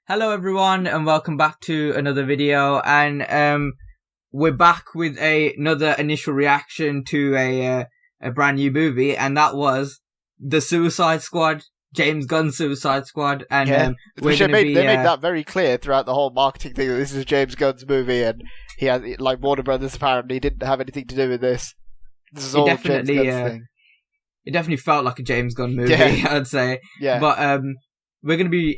Hello everyone and welcome back to another video, and we're back with another initial reaction to a brand new movie, and that was the Suicide Squad, James Gunn's Suicide Squad, and they made that very clear throughout the whole marketing thing that this is James Gunn's movie, and he has, like, Warner Brothers apparently didn't have anything to do with this. This is all James Gunn's thing. It definitely felt like a James Gunn movie, I'd say. Yeah. But we're gonna be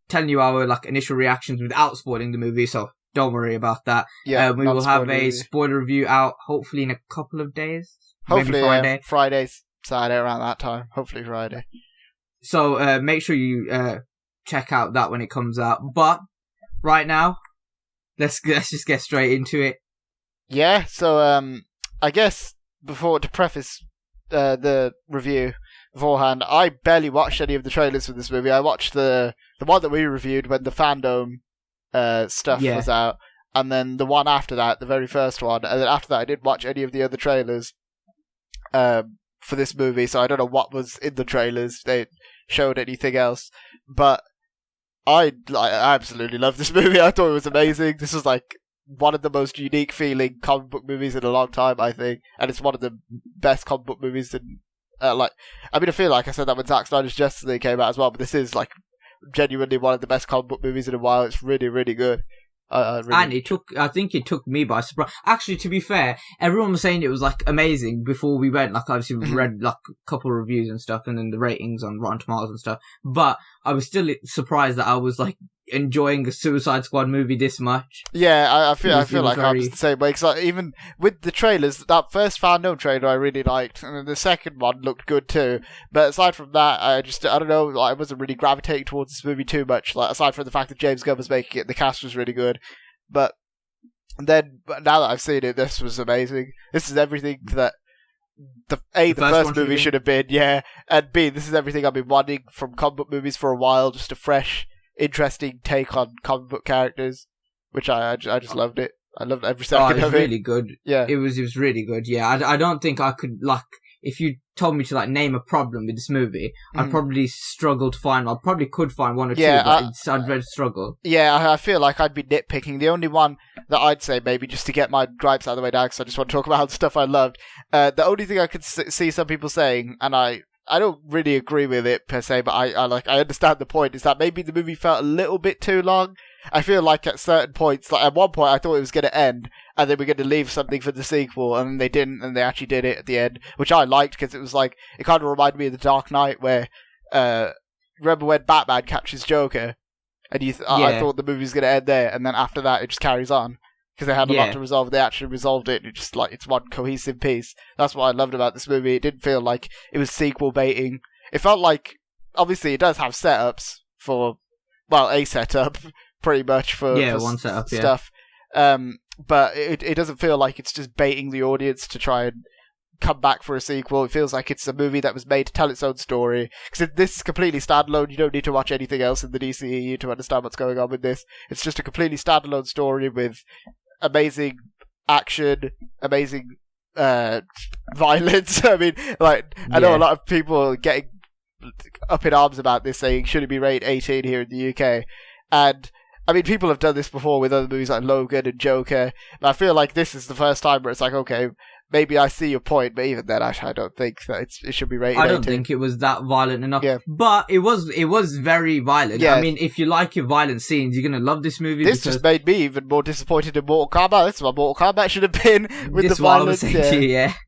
telling you our initial reactions without spoiling the movie, so don't worry about that. Yeah, we will have a spoiler review out hopefully in a couple of days. Hopefully maybe Friday, Saturday, around that time. Hopefully Friday. So make sure you check out that when it comes out. But right now, let's just get straight into it. Yeah. So I guess to preface the review beforehand, I barely watched any of the trailers for this movie. I watched the one that we reviewed when the fandom stuff was out, and then the one after that, the very first one, and then after that I didn't watch any of the other trailers for this movie, so I don't know what was in the trailers. They showed anything else, but I absolutely love this movie. I thought it was amazing. This was like one of the most unique feeling comic book movies in a long time, I think, and it's one of the best comic book movies in I feel like I said that when Zack Snyder's Justice League came out as well, but this is like genuinely one of the best comic book movies in a while. It's really, really good. And I think it took me by surprise. Actually, to be fair, everyone was saying it was like amazing before we went. Like, obviously we read like a couple of reviews and stuff, and then the ratings on Rotten Tomatoes and stuff. But I was still surprised that I was like enjoying a Suicide Squad movie this much. Yeah, I feel like I was the same way. Because like, even with the trailers, that first fandom trailer I really liked, and then the second one looked good too. I aside from that, I don't know, like, I wasn't really gravitating towards this movie too much. Like, aside from the fact that James Gunn was making it, the cast was really good. But now that I've seen it, this was amazing. This is everything that the first movie should have been, and B, this is everything I've been wanting from comic book movies for a while. Just a fresh, interesting take on comic book characters, which I just loved it. I loved every second of it. It was really good. Yeah, it was really good. Yeah, I don't think I could if you told me to name a problem with this movie, I'd probably struggle to find. I probably could find one or two, but I'd really struggle. Yeah, I feel like I'd be nitpicking. The only one that I'd say, maybe just to get my gripes out of the way now, because I just want to talk about the stuff I loved. The only thing I could see some people saying, and I don't really agree with it per se, but I understand the point, is that maybe the movie felt a little bit too long. I feel like at certain points, like at one point I thought it was going to end, and then we're going to leave something for the sequel, and they didn't, and they actually did it at the end, which I liked, because it was like, it kind of reminded me of The Dark Knight, where, remember when Batman catches Joker, and I thought the movie was going to end there, and then after that it just carries on, because they had a lot to resolve. They actually resolved it, and it just, like, it's one cohesive piece. That's what I loved about this movie. It didn't feel like it was sequel baiting. It felt like, obviously it does have setups for, well, a setup, pretty much for one setup, stuff. But it doesn't feel like it's just baiting the audience to try and come back for a sequel. It feels like it's a movie that was made to tell its own story. Because this is completely standalone. You don't need to watch anything else in the DCEU to understand what's going on with this. It's just a completely standalone story with amazing action, amazing violence. I mean, like, I know a lot of people getting up in arms about this, saying, should it be rated 18 here in the UK? And I mean, people have done this before with other movies like Logan and Joker, and I feel like this is the first time where it's like, okay, maybe I see your point, but even then, I don't think that it should be rated 18. I don't think it was that violent enough. Yeah. But it was very violent. Yeah. I mean, if you like your violent scenes, you're going to love this movie. This just made me even more disappointed in Mortal Kombat. This is what Mortal Kombat should have been with the violence.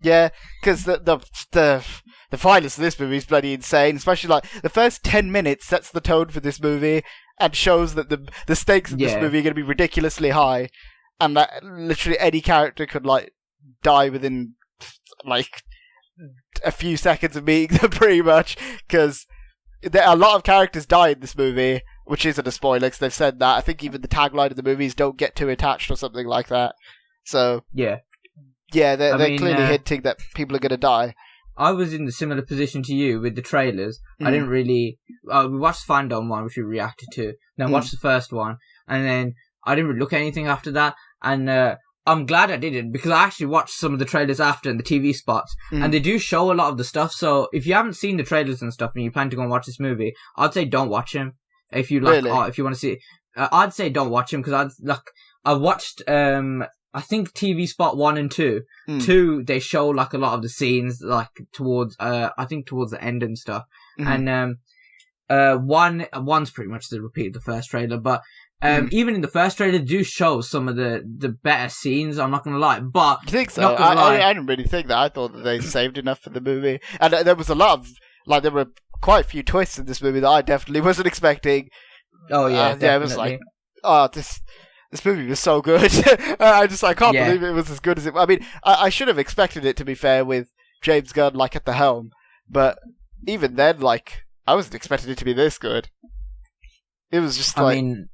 Yeah, because the violence of this movie is bloody insane, especially like the first 10 minutes sets the tone for this movie and shows that the stakes of this movie are going to be ridiculously high, and that literally any character could like die within like a few seconds of meeting them, pretty much, because there are a lot of characters die in this movie, which isn't a spoiler because they've said that. I think even the tagline of the movie is "Don't get too attached" or something like that. So they're clearly hinting that people are going to die. I was in the similar position to you with the trailers. I didn't really... we watched the fandom one, which we reacted to. Then watched the first one. And then I didn't really look at anything after that. And I'm glad I didn't, because I actually watched some of the trailers after and the TV spots. And they do show a lot of the stuff. So if you haven't seen the trailers and stuff and you plan to go and watch this movie, I'd say don't watch them. If you like, Really? if you want to see, I'd say don't watch him because I've watched I think TV Spot 1 and 2. 2, they show like a lot of the scenes like towards I think towards the end and stuff. And one's pretty much the repeat of the first trailer, but even in the first trailer, they do show some of the better scenes. I'm not gonna lie, but you think so? I didn't really think that. I thought that they saved enough for the movie, and there was a lot of there were quite a few twists in this movie that I definitely wasn't expecting. Oh yeah, yeah, it was like, oh, this movie was so good. I can't believe it was as good as it. I mean, I should have expected it, to be fair, with James Gunn at the helm, but even then, I wasn't expecting it to be this good. It was just I mean,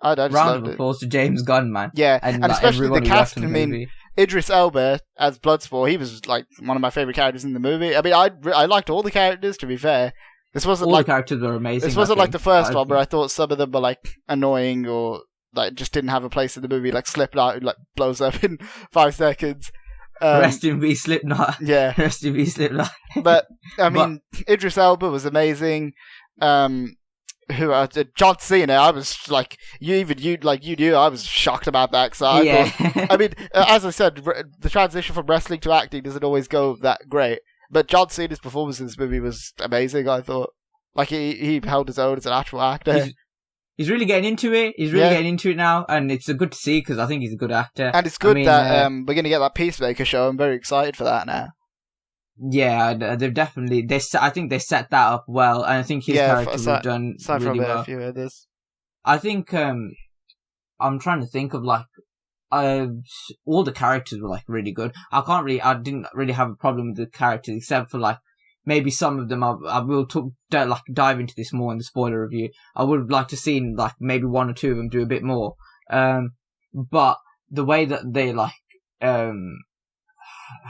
I just round of applause to James Gunn, man. Yeah, and especially the cast. I mean, Idris Elba as Bloodsport, he was one of my favorite characters in the movie. I mean, I liked all the characters, to be fair. This wasn't all the characters were amazing. This wasn't like the first one where I thought some of them were annoying or just didn't have a place in the movie, like Slipknot, who blows up in 5 seconds. Rest in peace, Slipknot. Yeah, rest in peace, Slipknot. But I mean, Idris Elba was amazing. John Cena, I was you knew I was shocked about that because I thought, I mean, as I said, the transition from wrestling to acting doesn't always go that great. But John Cena's performance in this movie was amazing. I thought, he held his own as an actual actor. He's really getting into it. He's really getting into it now, and it's good to see because I think he's a good actor. And it's good that we're going to get that Peacemaker show. I'm very excited for that now. Yeah, they've definitely. I think they set that up well, and I think his characters have done really well. A few others. I think I'm trying to think of all the characters were really good. I didn't really have a problem with the characters except for maybe some of them. I will dive into this more in the spoiler review. I would have liked to see maybe 1 or 2 of them do a bit more. But the way that they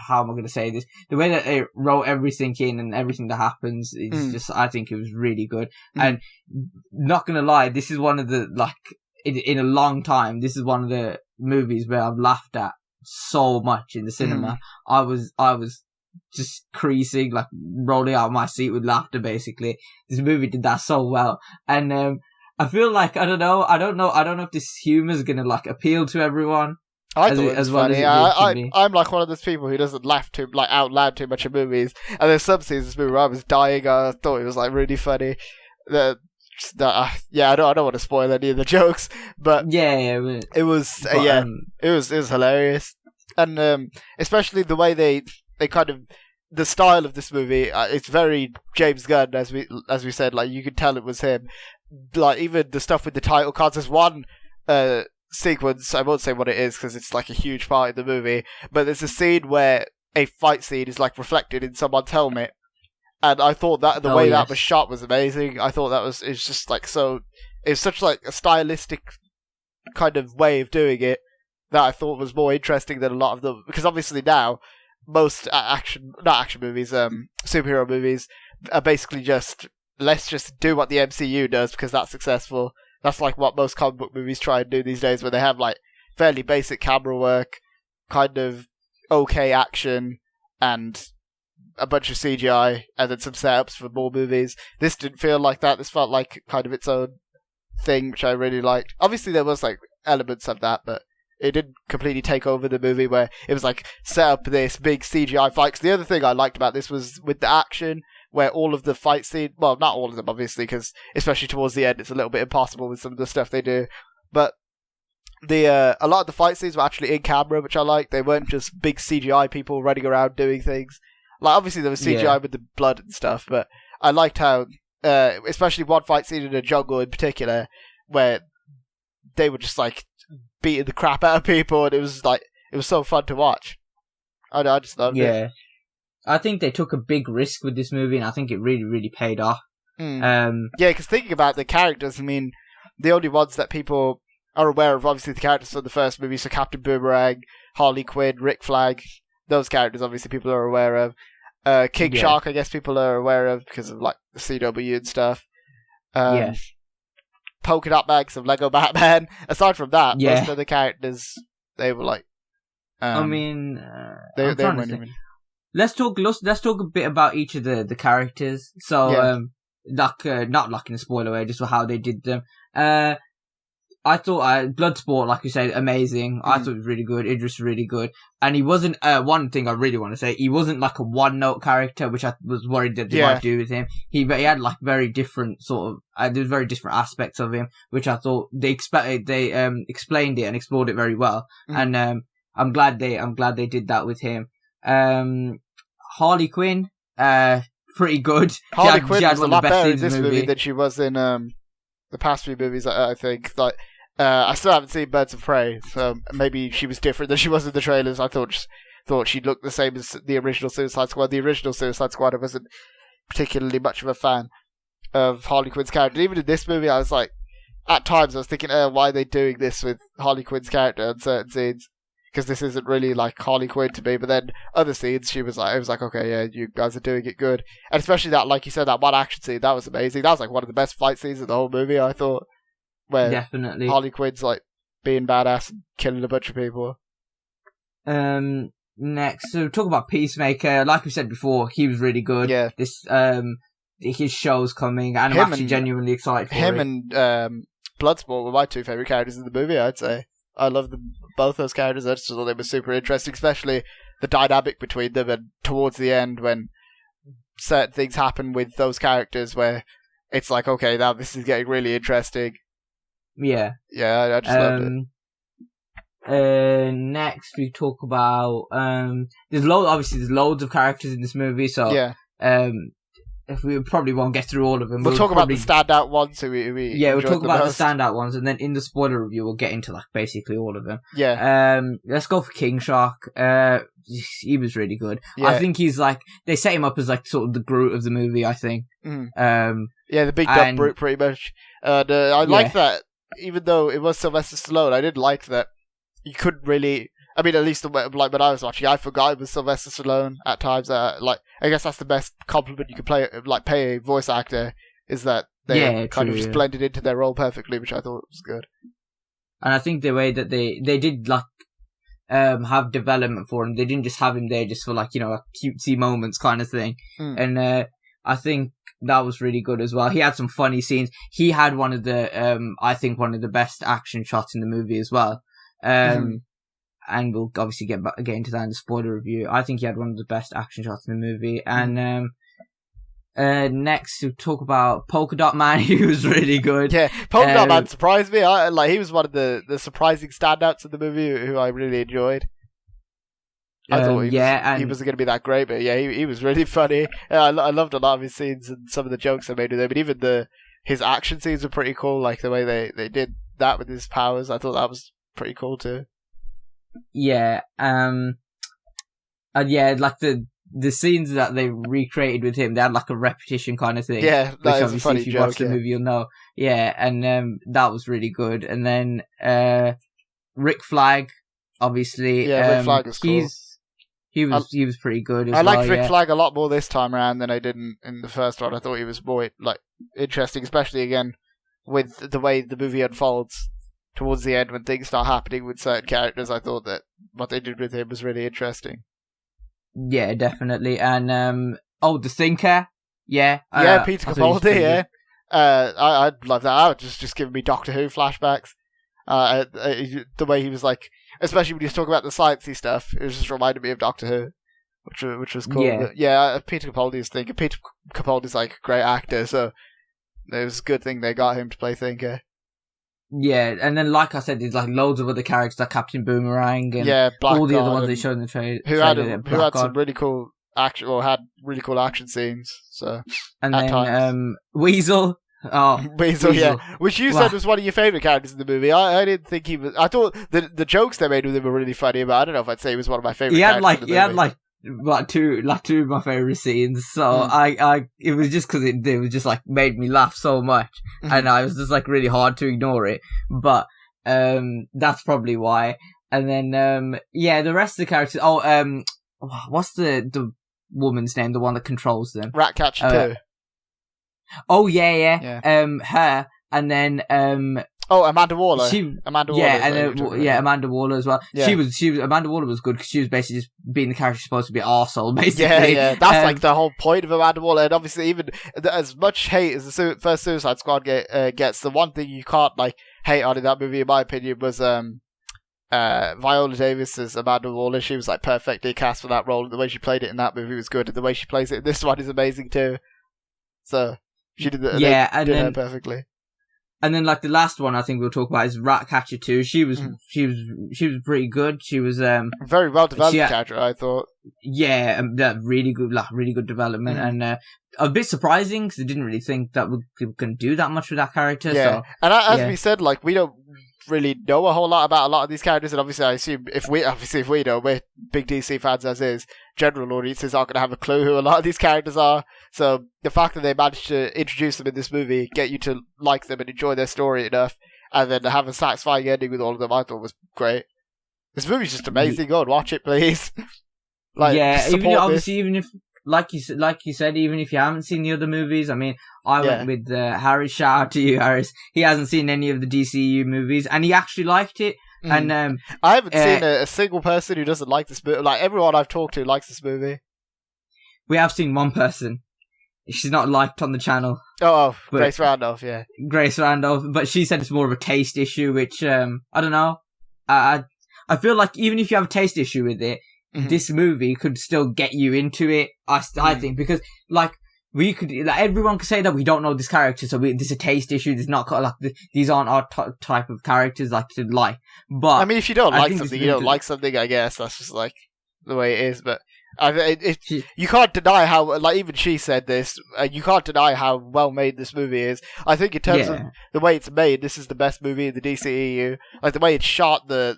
how am I going to say this? The way that they wrote everything in and everything that happens is just, I think it was really good. And not going to lie, this is one of the, in a long time, this is one of the movies where I've laughed at so much in the cinema. I was just creasing, rolling out of my seat with laughter, basically. This movie did that so well. And, I feel I don't know if this humor is going to, appeal to everyone. I thought it was funny. I'm one of those people who doesn't laugh out loud too much in movies. And there's some scenes in this movie where I was dying. I thought it was really funny. I don't want to spoil any of the jokes, but it was hilarious, and especially the way they kind of the style of this movie. It's very James Gunn, as we said. You could tell it was him. Even the stuff with the title cards. There's one sequence, I won't say what it is because it's a huge part of the movie, but there's a scene where a fight scene is reflected in someone's helmet, and I thought that the way that was shot was amazing. I thought it's just so, it's such a stylistic kind of way of doing it that I thought was more interesting than a lot of them, because obviously now most not action movies, superhero movies are basically just, let's just do what the MCU does because that's successful. That's what most comic book movies try and do these days, where they have fairly basic camera work, kind of okay action, and a bunch of CGI, and then some setups for more movies. This didn't feel like that. This felt like kind of its own thing, which I really liked. Obviously, there was elements of that, but it didn't completely take over the movie, where it was set up this big CGI fight. 'Cause the other thing I liked about this was with the action, where all of the fight scene, well, not all of them, obviously, because especially towards the end, it's a little bit impossible with some of the stuff they do. But a lot of the fight scenes were actually in camera, which I liked. They weren't just big CGI people running around doing things. Obviously there was CGI with the blood and stuff, but I liked how, especially one fight scene in a jungle in particular, where they were just beating the crap out of people, and it was so fun to watch. I just loved it. I think they took a big risk with this movie, and I think it really, really paid off. Because thinking about the characters, I mean, the only ones that people are aware of, obviously, the characters from the first movie, so Captain Boomerang, Harley Quinn, Rick Flag, those characters, obviously, people are aware of. King Shark, I guess people are aware of because of, the CW and stuff. Polka Dot Bags of Lego Batman. Aside from that, most of the characters, they were I mean, they were let's talk a bit about each of the characters. So, not like in a spoiler way, just for how they did them. I thought Bloodsport, like you said, amazing. I thought it was really good. Idris was really good. And he wasn't, one thing I really want to say, he wasn't like a one-note character, which I was worried that they might do with him. He had like very different sort of, there's very different aspects of him, which I thought they explained it and explored it very well. And, I'm glad they did that with him. Harley Quinn, pretty good. Harley Quinn was a lot better in this movie than she was in, the past few movies, I think. Like, I still haven't seen Birds of Prey, so maybe she was different than she was in the trailers. I thought she looked the same as the original Suicide Squad. The original Suicide Squad, I wasn't particularly much of a fan of Harley Quinn's character. Even in this movie, I was like, at times I was thinking, why are they doing this with Harley Quinn's character in certain scenes? Because this isn't really like Harley Quinn to me. But then other scenes, it was like, okay, yeah, you guys are doing it good. And especially that, like you said, that one action scene, that was amazing. That was like one of the best fight scenes in the whole movie, I thought. Where definitely Harley Quinn's like being badass and killing a bunch of people. Next, so talk about Peacemaker. Like we said before, he was really good. Yeah. This his show's coming, and I'm actually genuinely excited for him. it. And Bloodsport were my two favorite characters in the movie, I'd say. I love both those characters. I just thought they were super interesting, especially the dynamic between them. And towards the end, when certain things happen with those characters, where it's like, okay, now this is getting really interesting. Yeah, I just loved it. Next we talk about there's loads of characters in this movie, so if we probably won't get through all of them. We'll talk about the standout ones who we we'll talk about the standout ones, and then in the spoiler review we'll get into like basically all of them. Let's go for King Shark. He was really good. I think he's like, they set him up as like sort of the Groot of the movie, I think. The big dumb brute pretty much. I like that. Even though it was Sylvester Stallone, I did like that you couldn't really... I mean, at least like when I was watching, I forgot it was Sylvester Stallone at times. I guess that's the best compliment you could pay a voice actor, is that they just blended into their role perfectly, which I thought was good. And I think the way that they did like have development for him, they didn't just have him there just for like, you know, a cutesy moments kind of thing. And I think that was really good as well. He had some funny scenes. He had one of the best action shots in the movie as well. And we'll obviously get into that in the spoiler review. I think he had one of the best action shots in the movie. And next we'll talk about Polka Dot Man. He was really good. Yeah, Polka Dot Man surprised me. He was one of the surprising standouts in the movie who I really enjoyed. I thought he wasn't going to be that great, but yeah, he was really funny. I loved a lot of his scenes and some of the jokes they made with him. But even his action scenes were pretty cool, like the way they did that with his powers. I thought that was pretty cool too. Yeah, and like the scenes that they recreated with him, they had like a repetition kind of thing. Yeah, that is a funny joke. If you watch the movie, you'll know. Yeah, and that was really good. And then Rick Flag, obviously. Yeah, Rick Flag was cool. He was pretty good. I liked Rick Flag a lot more this time around than I did in the first one. I thought he was more like interesting, especially again with the way the movie unfolds towards the end when things start happening with certain characters. I thought that what they did with him was really interesting. Yeah, definitely. And the Thinker. Yeah, Peter Capaldi. Yeah, I'd love that. I would just give me Doctor Who flashbacks. The way he was like, especially when he was talking about the sciencey stuff, it just reminded me of Doctor Who, which was cool. Peter Capaldi's Thinker. Peter Capaldi's like a great actor, so it was a good thing they got him to play Thinker. Yeah, and then like I said, there's like loads of other characters like Captain Boomerang and Black all the God, other ones they showed in the trailer. Who had some really cool action, or had really cool action scenes. So and then times. Weasel. Oh, Weasel, yeah. Which you said was one of your favourite characters in the movie. I didn't think he was... I thought the jokes they made with him were really funny, but I don't know if I'd say he was one of my favourite characters in the movie. He had two of my favourite scenes, so it was just because it was just like made me laugh so much, and I was just like really hard to ignore it, but that's probably why. And then the rest of the characters, what's the woman's name, the one that controls them? Ratcatcher 2. Oh yeah. Her, and then Oh, Amanda Waller. Amanda Waller. Yeah, and Amanda Waller as well. Yeah. She was Amanda Waller was good because she was basically just being the character supposed to be an arsehole, basically. Yeah. That's like the whole point of Amanda Waller, and obviously even as much hate as the first Suicide Squad gets, the one thing you can't like hate on in that movie, in my opinion, was Viola Davis as Amanda Waller. She was like perfectly cast for that role. The way she played it in that movie was good, and the way she plays it in this one is amazing too. So she did her perfectly. And then, like, the last one I think we'll talk about is Ratcatcher 2. She was pretty good. She was very well developed character, I thought. Yeah, really good development, and a bit surprising because I didn't really think that people can do that much with that character. Yeah, so, and as we said, like, we don't really know a whole lot about a lot of these characters, and obviously I assume if we know, we're big DC fans as is, general audiences aren't going to have a clue who a lot of these characters are. So the fact that they managed to introduce them in this movie, get you to like them and enjoy their story enough, and then to have a satisfying ending with all of them, I thought was great. This movie's just amazing. Go and watch it, please. Even if like you said, even if you haven't seen the other movies, I mean, I went with Harris. Shout out to you, Harris. He hasn't seen any of the DCEU movies, and he actually liked it. And I haven't seen a single person who doesn't like this movie. Like, everyone I've talked to likes this movie. We have seen one person. She's not liked on the channel. Grace Randolph, yeah. Grace Randolph, but she said it's more of a taste issue, which I don't know. I feel like even if you have a taste issue with it, this movie could still get you into it. I think, because like everyone could say that we don't know this character, so this is a taste issue. There's not like these aren't our type of characters like to like. But I mean, if you don't like something, you don't like something. I guess that's just like the way it is. But you can't deny how, like, even she said this. You can't deny how well made this movie is. I think in terms of the way it's made, this is the best movie in the DCEU. Like the way it's shot, the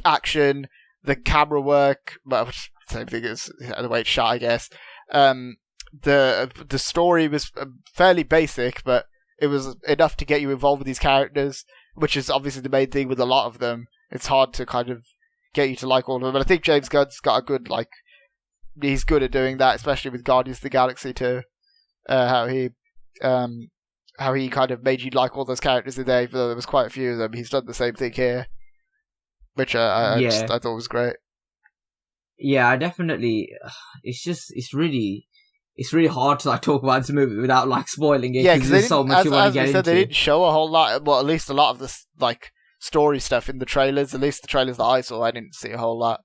action, the camera work, well, same thing as the way it's shot, I guess. The story was fairly basic, but it was enough to get you involved with these characters, which is obviously the main thing with a lot of them. It's hard to kind of get you to like all of them, but I think James Gunn's got a good, like, he's good at doing that, especially with Guardians of the Galaxy too. How he kind of made you like all those characters in there, even though there was quite a few of them. He's done the same thing here, which I thought was great. Yeah, I definitely. It's really hard to like talk about this movie without like spoiling it. Yeah, because there's so much you want to get into. They didn't show a whole lot. Well, at least a lot of the like story stuff in the trailers. At least the trailers that I saw, I didn't see a whole lot.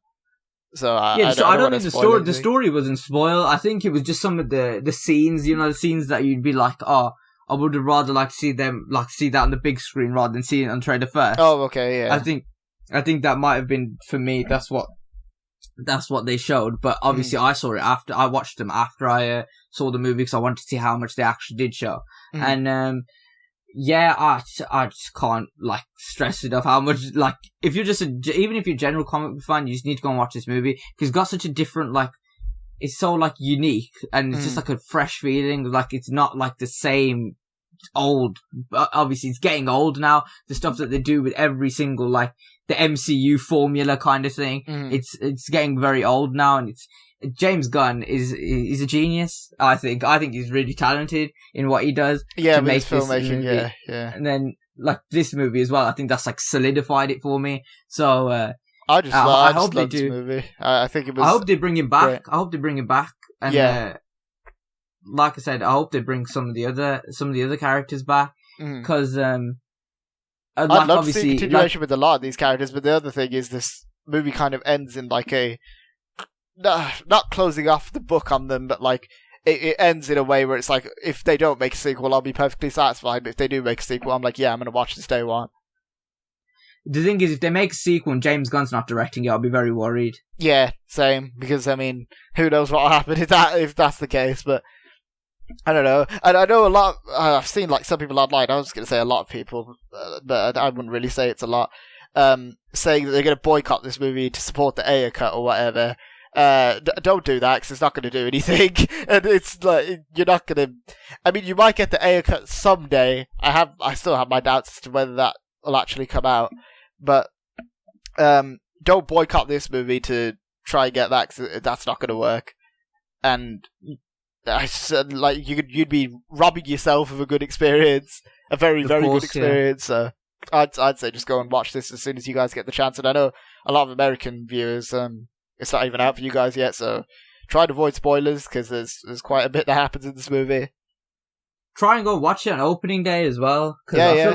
So I don't think the story wasn't spoiled. I think it was just some of the scenes. You know, the scenes that you'd be like, oh, I would have rather like to see them like see that on the big screen rather than seeing it on trailer first. Oh, okay, yeah. I think that might have been for me. That's what they showed. But obviously, I saw it after I watched them after I saw the movie because I wanted to see how much they actually did show. And I just can't like stress enough how much like if you're just even if you're a general comic book fan, you just need to go and watch this movie because it's got such a different like. It's so like unique and it's just like a fresh feeling. Like it's not like the same old. Obviously, it's getting old now. The stuff that they do with every single like the MCU formula kind of thing. It's getting very old now, and James Gunn is a genius. I think he's really talented in what he does. Yeah, to with make his filmmaking. Yeah. And then like this movie as well. I think that's like solidified it for me. So I hope they do. This movie. I think it was. I hope they bring him back. Great. I hope they bring him back. And like I said, I hope they bring some of the other characters back because I'd love to see a continuation with a lot of these characters. But the other thing is, this movie kind of ends in like a not closing off the book on them, but like it ends in a way where it's like if they don't make a sequel, I'll be perfectly satisfied. But if they do make a sequel, I'm like, yeah, I'm gonna watch this day one. The thing is, if they make a sequel and James Gunn's not directing it, I'll be very worried. Yeah, same. Because I mean, who knows what will happen if that's the case? But I don't know. And I know a lot. I've seen like some people online. I was going to say a lot of people, but I wouldn't really say it's a lot. Saying that they're going to boycott this movie to support the Ayer cut or whatever. Don't do that because it's not going to do anything. And it's like you're not going to. I mean, you might get the Ayer cut someday. I still have my doubts as to whether that will actually come out. But don't boycott this movie to try and get that because that's not going to work. And I said, like you'd be robbing yourself of a good experience, a very good experience. So I'd say just go and watch this as soon as you guys get the chance. And I know a lot of American viewers, it's not even out for you guys yet, so try to avoid spoilers because there's quite a bit that happens in this movie. Try and go watch it on opening day as well, because I feel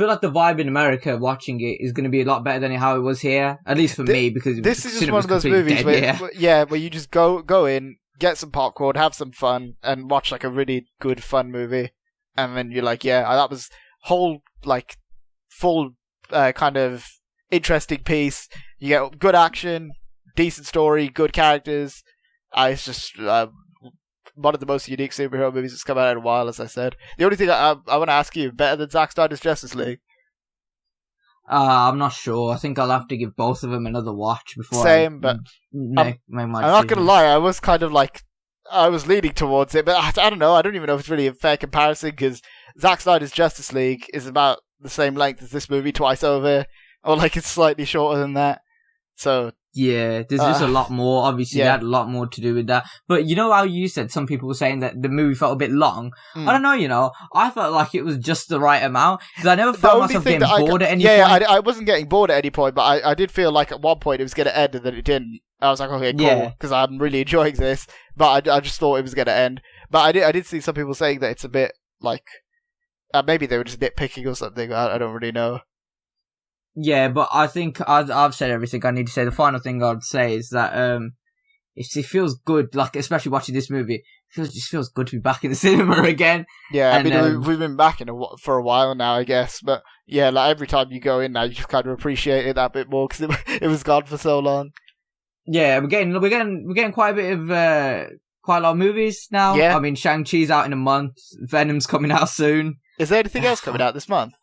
like the vibe in America watching it is going to be a lot better than how it was here, at least for me, because this is just one of those movies where you just go in, get some popcorn, have some fun, and watch like a really good fun movie, and then you're like, that was whole like full kind of interesting piece. You get good action, decent story, good characters. It's just one of the most unique superhero movies that's come out in a while, as I said. The only thing I want to ask you, better than Zack Snyder's Justice League? I'm not sure. I think I'll have to give both of them another watch before but make my I'm not going to lie, I was kind of like, I was leaning towards it, but I don't know. I don't even know if it's really a fair comparison, because Zack Snyder's Justice League is about the same length as this movie twice over, or like it's slightly shorter than that. So yeah, there's just a lot more. Obviously, they had a lot more to do with that. But you know how you said some people were saying that the movie felt a bit long? I don't know, I felt like it was just the right amount. Because I never felt myself getting bored at any point. I wasn't getting bored at any point, but I did feel like at one point it was going to end and then it didn't. I was like, okay, cool, because I'm really enjoying this. But I just thought it was going to end. But I did see some people saying that it's a bit like... maybe they were just nitpicking or something. I don't really know. Yeah, but I think I've said everything I need to say. The final thing I'd say is that it feels good, like especially watching this movie. It just feels good to be back in the cinema again. Yeah, and, I mean we've been back for a while now, I guess. But yeah, like every time you go in now, you just kind of appreciate it that bit more because it was gone for so long. Yeah, we're getting quite a bit of quite a lot of movies now. Yeah. I mean, Shang-Chi's out in a month. Venom's coming out soon. Is there anything else coming out this month?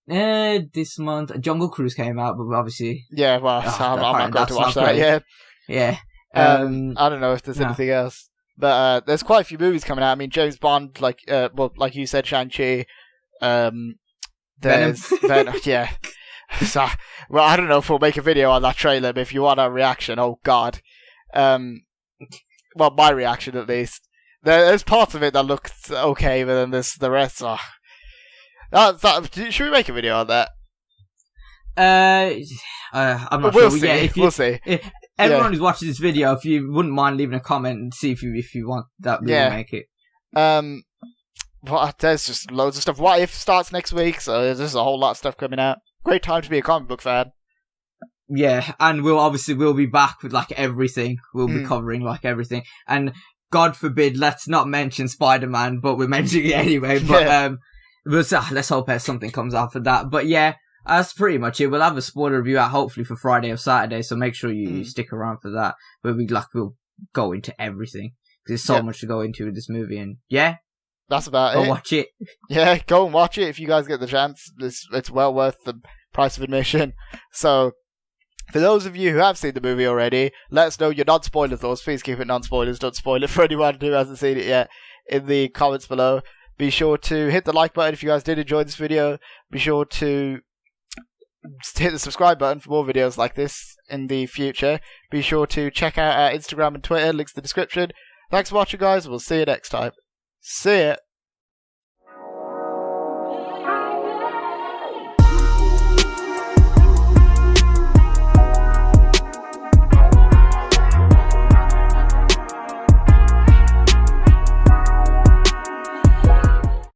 This month, Jungle Cruise came out, but obviously... Yeah, well, I'm not going to watch that yet. Yeah. I don't know if there's anything else. But there's quite a few movies coming out. I mean, James Bond, like you said, Shang-Chi. There's Venom, yeah. So, well, I don't know if we'll make a video on that trailer, but if you want our reaction, oh god. Well, my reaction at least. There's parts of it that look okay, but then there's the rest. Should we make a video on that? I'm not sure. See. Yeah, we'll see. Everyone who's watching this video, if you wouldn't mind leaving a comment and see if you want that, we'll make it. Well, there's just loads of stuff. What If starts next week, so there's a whole lot of stuff coming out. Great time to be a comic book fan. Yeah, and we'll be back with like everything. We'll be covering like everything, and God forbid, let's not mention Spider-Man, but we're mentioning it anyway. But let's hope something comes out of that. But yeah, that's pretty much it. We'll have a spoiler review out hopefully for Friday or Saturday, so make sure you stick around for that. Where we'll go into everything because there's so much to go into with this movie, and that's about it. Go watch it. Yeah, go and watch it if you guys get the chance. It's well worth the price of admission. So, for those of you who have seen the movie already, let us know your non-spoiler thoughts. Please keep it non-spoilers. Don't spoil it for anyone who hasn't seen it yet in the comments below. Be sure to hit the like button if you guys did enjoy this video. Be sure to hit the subscribe button for more videos like this in the future. Be sure to check out our Instagram and Twitter. Links in the description. Thanks for watching, guys. We'll see you next time. See ya.